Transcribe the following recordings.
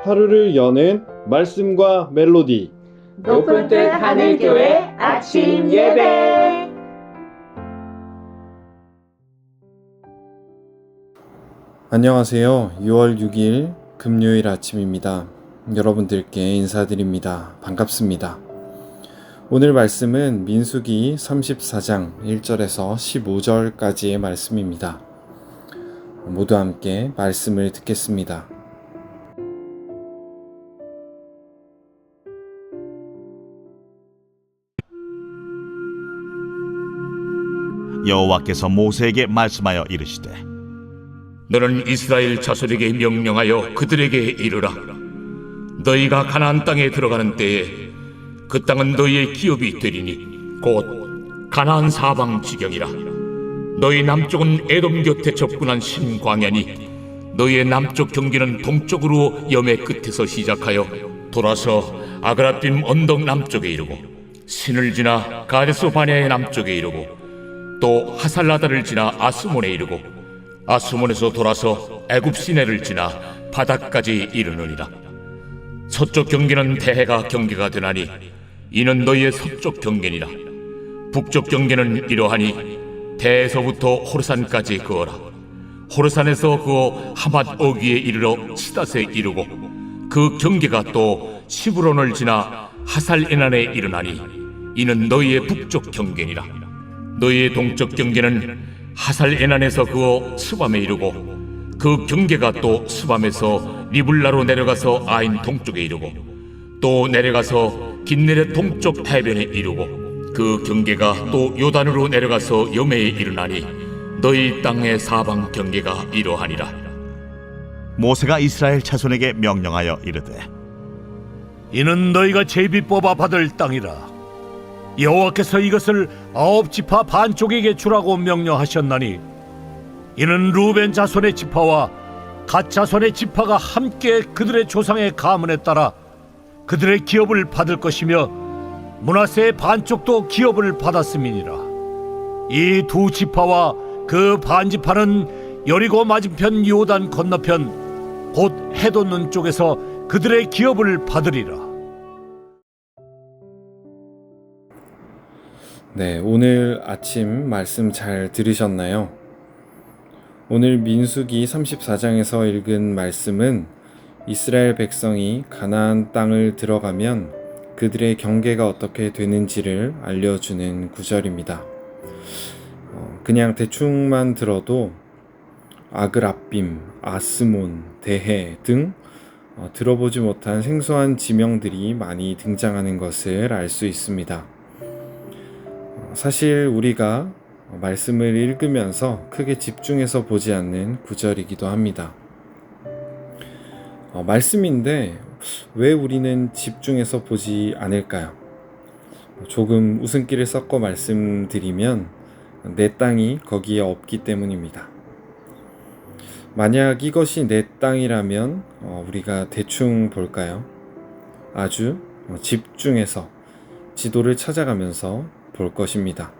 하루를 여는 말씀과 멜로디. 높은 뜻 하늘교회 아침 예배. 안녕하세요. 6월 6일 금요일 아침입니다. 여러분들께 인사드립니다. 반갑습니다. 오늘 말씀은 민수기 34장 1절에서 15절까지의 말씀입니다. 모두 함께 말씀을 듣겠습니다. 여호와께서 모세에게 말씀하여 이르시되 너는 이스라엘 자손에게 명령하여 그들에게 이르라. 너희가 가나안 땅에 들어가는 때에 그 땅은 너희의 기업이 되리니 곧 가나안 사방 지경이라. 너희 남쪽은 에돔 곁에 접근한 신광야니 너희의 남쪽 경계는 동쪽으로 염의 끝에서 시작하여 돌아서 아그라빔 언덕 남쪽에 이르고 신을 지나 가데스 바네아의 남쪽에 이르고 또 하살라다를 지나 아스몬에 이르고 아스몬에서 돌아서 애굽 시내를 지나 바닥까지 이르느니라. 서쪽 경계는 대해가 경계가 되나니 이는 너희의 서쪽 경계니라. 북쪽 경계는 이러하니 대에서부터 호르산까지 그어라. 호르산에서 그어 하맛 어귀에 이르러 시닷에 이르고 그 경계가 또 시브론을 지나 하살에난에 이르나니 이는 너희의 북쪽 경계니라. 너희의 동쪽 경계는 하살에난에서 그어 스밤에 이르고 그 경계가 또 스밤에서 리블라로 내려가서 아인 동쪽에 이르고 또 내려가서 긴네렛 동쪽 해변에 이르고 그 경계가 또 요단으로 내려가서 여메에 이르나니 너희 땅의 사방 경계가 이러하니라. 모세가 이스라엘 자손에게 명령하여 이르되 이는 너희가 제비 뽑아 받을 땅이라. 여호와께서 이것을 9지파 반쪽에게 주라고 명령하셨나니 이는 루벤 자손의 지파와 갓 자손의 지파가 함께 그들의 조상의 가문에 따라 그들의 기업을 받을 것이며 므낫세의 반쪽도 기업을 받았음이니라. 이 두 지파와 그 반지파는 여리고 맞은편 요단 건너편 곧 해돋는 쪽에서 그들의 기업을 받으리라. 네, 오늘 아침 말씀 잘 들으셨나요? 오늘 민수기 34장에서 읽은 말씀은 이스라엘 백성이 가나안 땅을 들어가면 그들의 경계가 어떻게 되는지를 알려주는 구절입니다. 그냥 대충만 들어도 아그라빔, 아스몬, 대해 등 들어보지 못한 생소한 지명들이 많이 등장하는 것을 알 수 있습니다. 사실 우리가 말씀을 읽으면서 크게 집중해서 보지 않는 구절이기도 합니다. 말씀인데 왜 우리는 집중해서 보지 않을까요? 조금 웃음기를 섞어 말씀드리면 내 땅이 거기에 없기 때문입니다. 만약 이것이 내 땅이라면 우리가 대충 볼까요? 아주 집중해서 지도를 찾아가면서 볼 것입니다.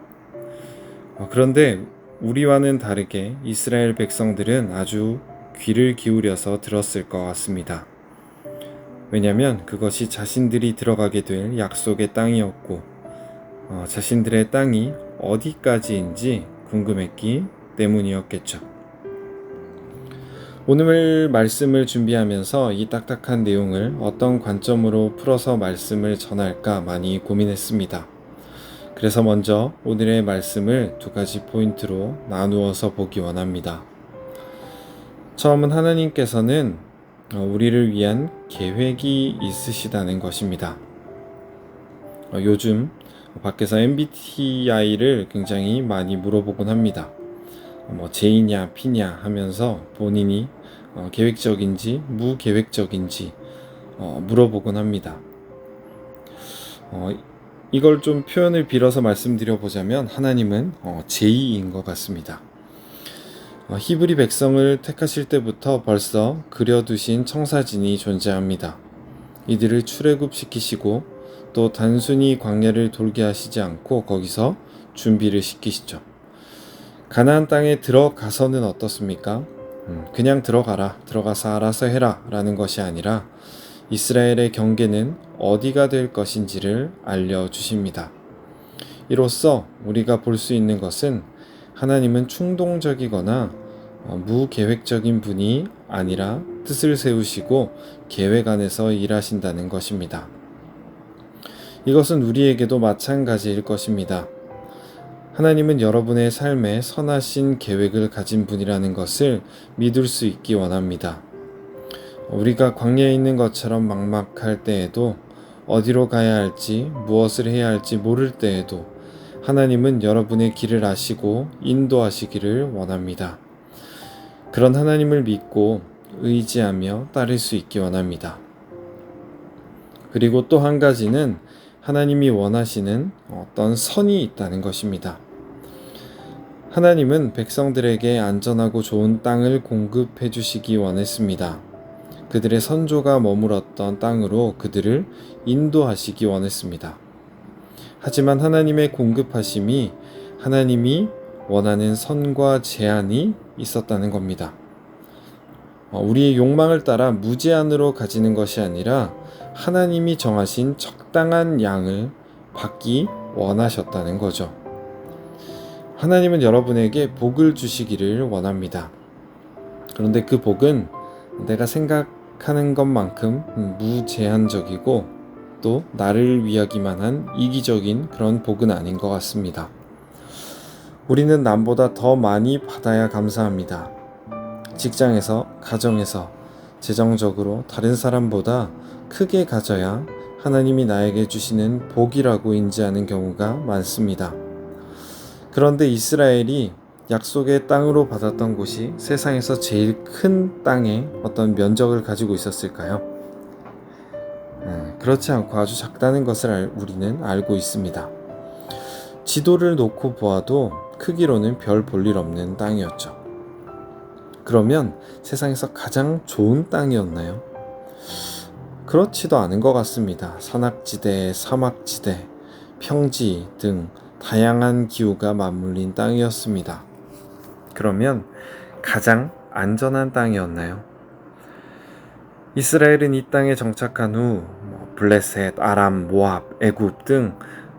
그런데 우리와는 다르게 이스라엘 백성들은 아주 귀를 기울여서 들었을 것 같습니다. 왜냐하면 그것이 자신들이 들어가게 될 약속의 땅이었고 자신들의 땅이 어디까지인지 궁금했기 때문이었겠죠. 오늘 말씀을 준비하면서 이 딱딱한 내용을 어떤 관점으로 풀어서 말씀을 전할까 많이 고민했습니다. 그래서 먼저 오늘의 말씀을 두 가지 포인트로 나누어서 보기 원합니다. 처음은 하나님께서는 우리를 위한 계획이 있으시다는 것입니다. 요즘 밖에서 MBTI를 굉장히 많이 물어보곤 합니다. J냐 P냐 하면서 본인이 계획적인지 무계획적인지 물어보곤 합니다. 이걸 좀 표현을 빌어서 말씀드려보자면 하나님은 J인 것 같습니다. 히브리 백성을 택하실 때부터 벌써 그려두신 청사진이 존재합니다. 이들을 출애굽시키시고 또 단순히 광야를 돌게 하시지 않고 거기서 준비를 시키시죠. 가나안 땅에 들어가서는 어떻습니까? 그냥 들어가서 알아서 해라 라는 것이 아니라 이스라엘의 경계는 어디가 될 것인지를 알려주십니다. 이로써 우리가 볼 수 있는 것은 하나님은 충동적이거나 무계획적인 분이 아니라 뜻을 세우시고 계획 안에서 일하신다는 것입니다. 이것은 우리에게도 마찬가지일 것입니다. 하나님은 여러분의 삶에 선하신 계획을 가진 분이라는 것을 믿을 수 있기 원합니다. 우리가 광야에 있는 것처럼 막막할 때에도, 어디로 가야 할지 무엇을 해야 할지 모를 때에도 하나님은 여러분의 길을 아시고 인도하시기를 원합니다. 그런 하나님을 믿고 의지하며 따를 수 있기 원합니다. 그리고 또 한 가지는 하나님이 원하시는 어떤 선이 있다는 것입니다. 하나님은 백성들에게 안전하고 좋은 땅을 공급해 주시기 원했습니다. 그들의 선조가 머물었던 땅으로 그들을 인도하시기 원했습니다. 하지만 하나님의 공급하심이 하나님이 원하는 선과 제한이 있었다는 겁니다. 우리의 욕망을 따라 무제한으로 가지는 것이 아니라 하나님이 정하신 적당한 양을 받기 원하셨다는 거죠. 하나님은 여러분에게 복을 주시기를 원합니다. 그런데 그 복은 내가 생각하는 것만큼 무제한적이고 또 나를 위하기만 한 이기적인 그런 복은 아닌 것 같습니다. 우리는 남보다 더 많이 받아야 감사합니다. 직장에서, 가정에서, 재정적으로 다른 사람보다 크게 가져야 하나님이 나에게 주시는 복이라고 인지하는 경우가 많습니다. 그런데 이스라엘이 약속의 땅으로 받았던 곳이 세상에서 제일 큰 땅의 어떤 면적을 가지고 있었을까요? 그렇지 않고 아주 작다는 것을 우리는 알고 있습니다. 지도를 놓고 보아도 크기로는 별 볼 일 없는 땅이었죠. 그러면 세상에서 가장 좋은 땅이었나요? 그렇지도 않은 것 같습니다. 산악지대, 사막지대, 평지 등 다양한 기후가 맞물린 땅이었습니다. 그러면 가장 안전한 땅이었나요? 이스라엘은 이 땅에 정착한 후 블레셋, 아람, 모압, 애굽 등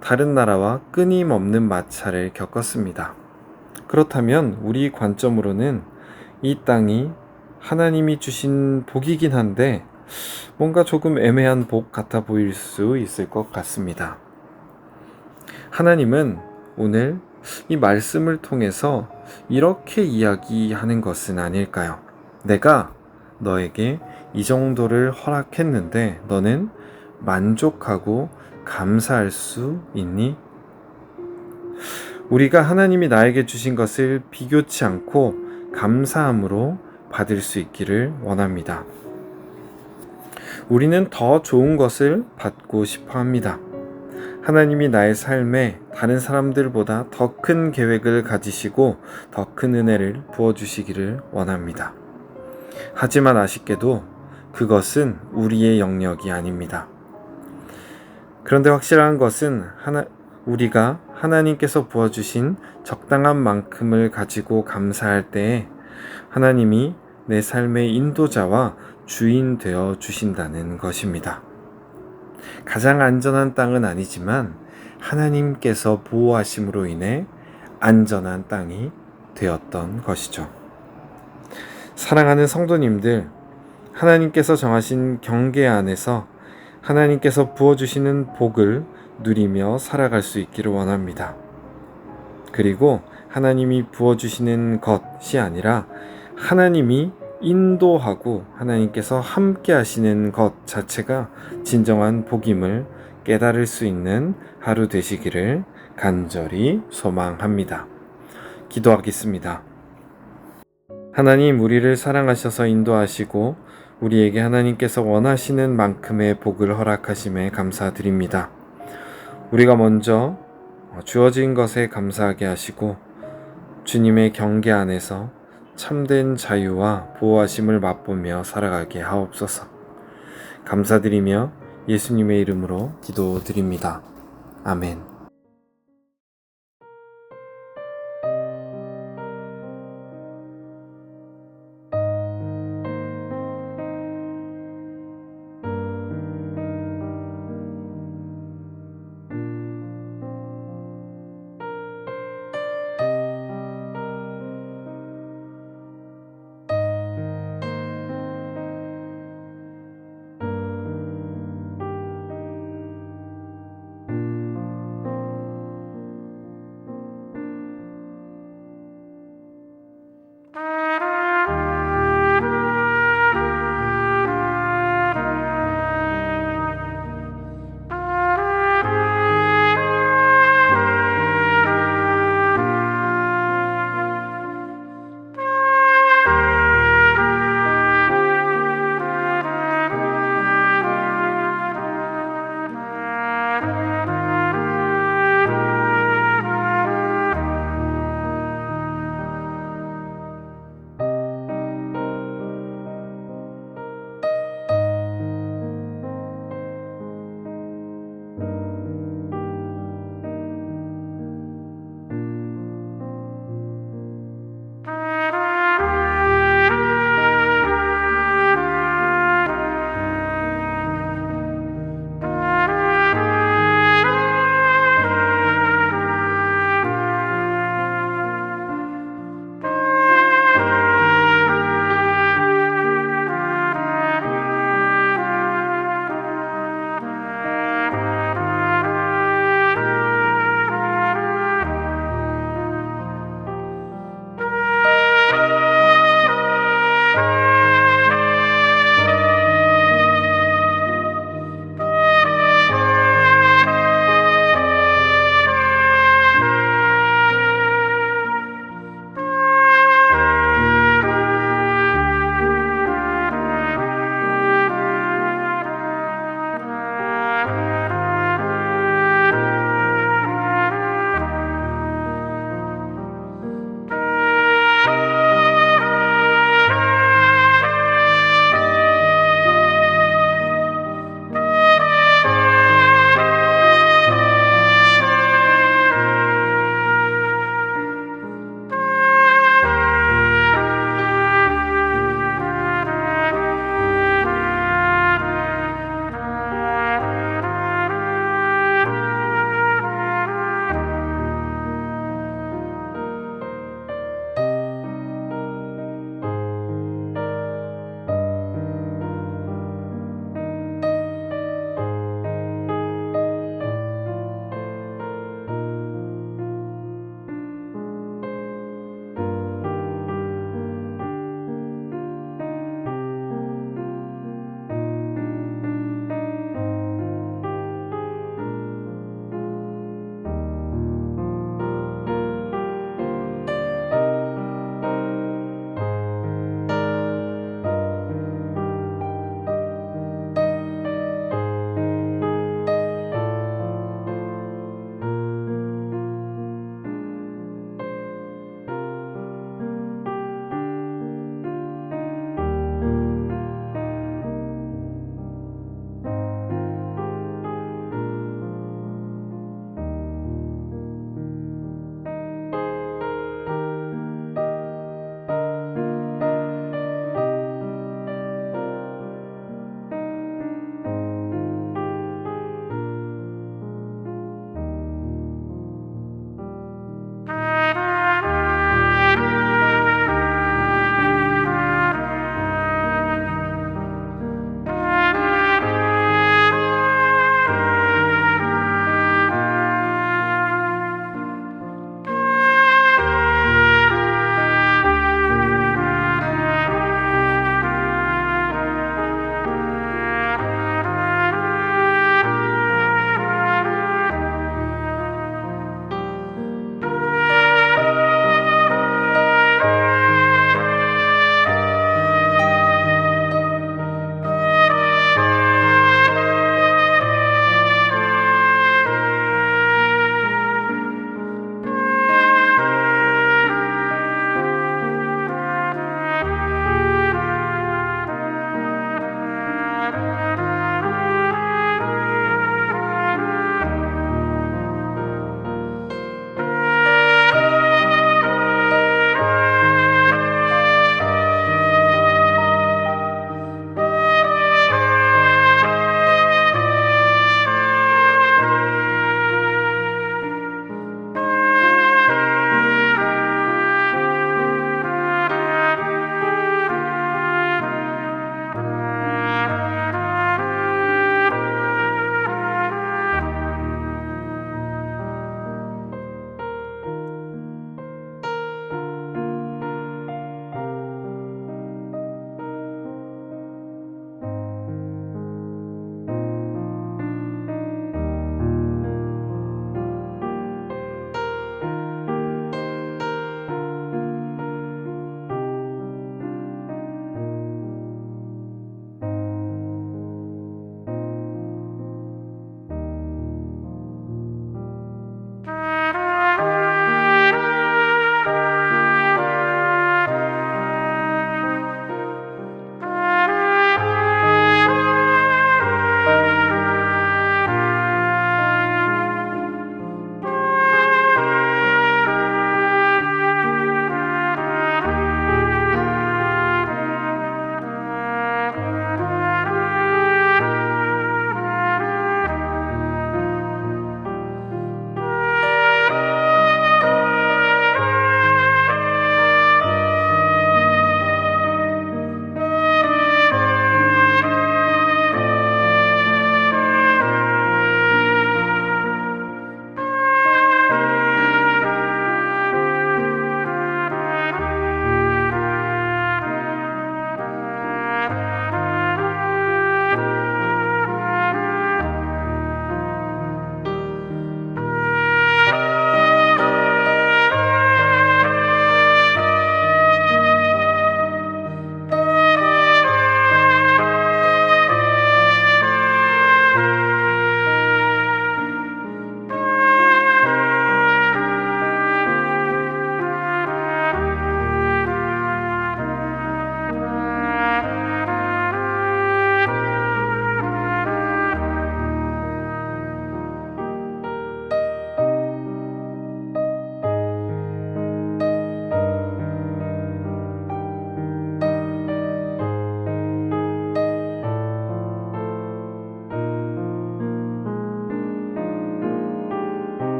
다른 나라와 끊임없는 마찰을 겪었습니다. 그렇다면 우리 관점으로는 이 땅이 하나님이 주신 복이긴 한데 뭔가 조금 애매한 복 같아 보일 수 있을 것 같습니다. 하나님은 오늘 이 말씀을 통해서 이렇게 이야기하는 것은 아닐까요? 내가 너에게 이 정도를 허락했는데 너는 만족하고 감사할 수 있니? 우리가 하나님이 나에게 주신 것을 비교치 않고 감사함으로 받을 수 있기를 원합니다. 우리는 더 좋은 것을 받고 싶어 합니다. 하나님이 나의 삶에 다른 사람들보다 더 큰 계획을 가지시고 더 큰 은혜를 부어주시기를 원합니다. 하지만 아쉽게도 그것은 우리의 영역이 아닙니다. 그런데 확실한 것은 우리가 하나님께서 부어주신 적당한 만큼을 가지고 감사할 때에 하나님이 내 삶의 인도자와 주인 되어 주신다는 것입니다. 가장 안전한 땅은 아니지만 하나님께서 보호하심으로 인해 안전한 땅이 되었던 것이죠. 사랑하는 성도님들, 하나님께서 정하신 경계 안에서 하나님께서 부어주시는 복을 누리며 살아갈 수 있기를 원합니다. 그리고 하나님이 부어주시는 것이 아니라 하나님이 인도하고 하나님께서 함께 하시는 것 자체가 진정한 복임을 깨달을 수 있는 하루 되시기를 간절히 소망합니다. 기도하겠습니다. 하나님, 우리를 사랑하셔서 인도하시고 우리에게 하나님께서 원하시는 만큼의 복을 허락하심에 감사드립니다. 우리가 먼저 주어진 것에 감사하게 하시고 주님의 경계 안에서 참된 자유와 보호하심을 맛보며 살아가게 하옵소서. 감사드리며 예수님의 이름으로 기도드립니다. 아멘.